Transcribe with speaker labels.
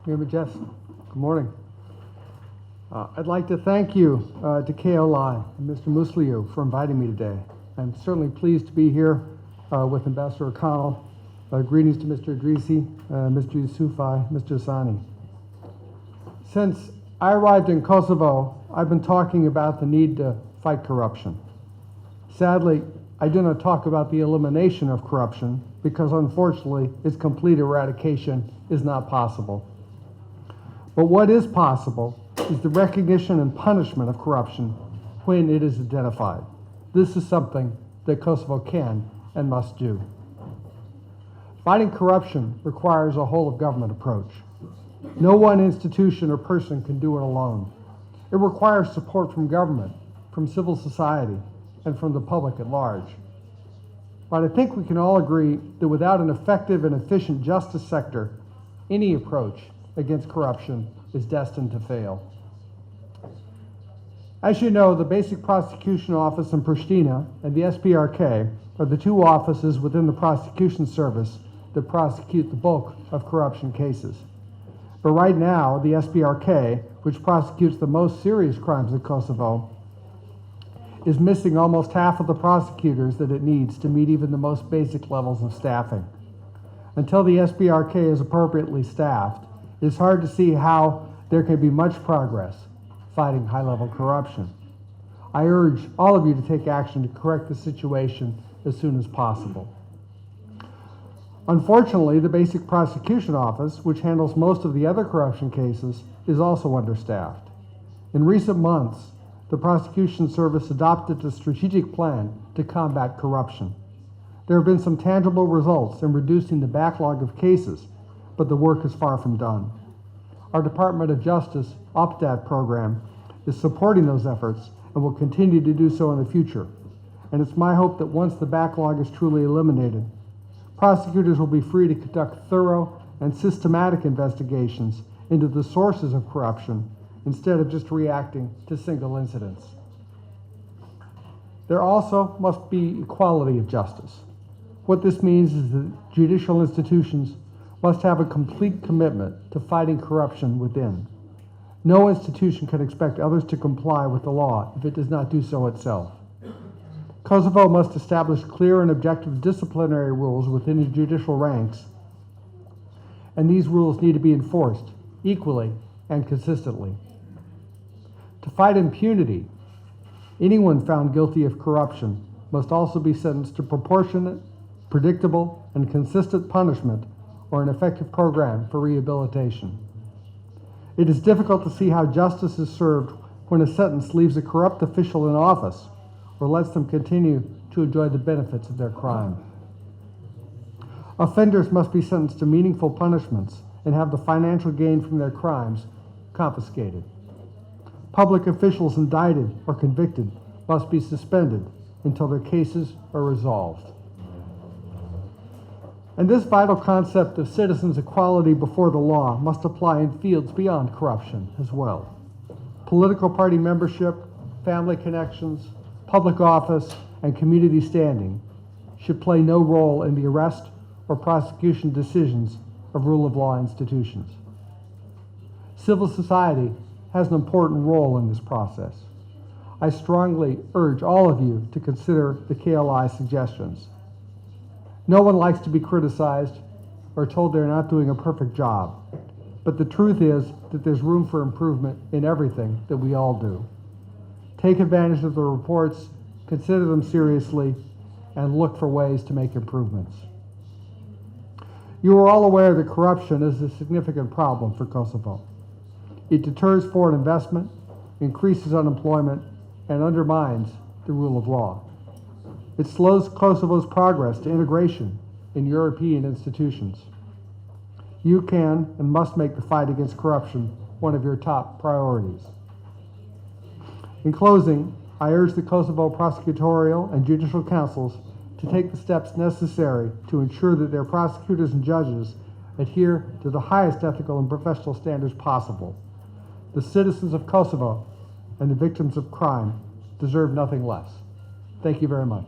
Speaker 1: Mayor Jess, good morning. I'd like to thank you to KLI and Mr. Musliu for inviting me today. I'm certainly pleased to be here with Ambassador O'Connell. Greetings to Mr. Idrisi, Mr. Yusufi, Mr. Sani. Since I arrived in Kosovo, I've been talking about the need to fight corruption. Sadly, I do not talk about the elimination of corruption because unfortunately its complete eradication is not possible. But what is possible is the recognition and punishment of corruption when it is identified. This is something that Kosovo can and must do. Fighting corruption requires a whole-of-government approach. No one institution or person can do it alone. It requires support from government, from civil society, and from the public at large. But I think we can all agree that without an effective and efficient justice sector, any approach against corruption is destined to fail. As you know, the Basic Prosecution Office in Pristina and the SPRK are the two offices within the prosecution service that prosecute the bulk of corruption cases. But right now, the SPRK, which prosecutes the most serious crimes in Kosovo, is missing almost half of the prosecutors that it needs to meet even the most basic levels of staffing. Until the SPRK is appropriately staffed, it is hard to see how there can be much progress fighting high-level corruption. I urge all of you to take action to correct the situation as soon as possible. Unfortunately, the Basic Prosecution Office, which handles most of the other corruption cases, is also understaffed. In recent months, the Prosecution Service adopted a strategic plan to combat corruption. There have been some tangible results in reducing the backlog of cases, but the work is far from done. Our Department of Justice OPDAT program is supporting those efforts and will continue to do so in the future. And it's my hope that once the backlog is truly eliminated, prosecutors will be free to conduct thorough and systematic investigations into the sources of corruption instead of just reacting to single incidents. There also must be equality of justice. What this means is that judicial institutions must have a complete commitment to fighting corruption within. No institution can expect others to comply with the law if it does not do so itself. Kosovo must establish clear and objective disciplinary rules within the judicial ranks, and these rules need to be enforced equally and consistently. To fight impunity, anyone found guilty of corruption must also be sentenced to proportionate, predictable, and consistent punishment or an effective program for rehabilitation. It is difficult to see how justice is served when a sentence leaves a corrupt official in office or lets them continue to enjoy the benefits of their crime. Offenders must be sentenced to meaningful punishments and have the financial gain from their crimes confiscated. Public officials indicted or convicted must be suspended until their cases are resolved. And this vital concept of citizens' equality before the law must apply in fields beyond corruption as well. Political party membership, family connections, public office, and community standing should play no role in the arrest or prosecution decisions of rule of law institutions. Civil society has an important role in this process. I strongly urge all of you to consider the KLI suggestions. No one likes to be criticized or told they're not doing a perfect job, but the truth is that there's room for improvement in everything that we all do. Take advantage of the reports, consider them seriously, and look for ways to make improvements. You are all aware that corruption is a significant problem for Kosovo. It deters foreign investment, increases unemployment, and undermines the rule of law. It slows Kosovo's progress to integration in European institutions. You can and must make the fight against corruption one of your top priorities. In closing, I urge the Kosovo prosecutorial and judicial councils to take the steps necessary to ensure that their prosecutors and judges adhere to the highest ethical and professional standards possible. The citizens of Kosovo and the victims of crime deserve nothing less. Thank you very much.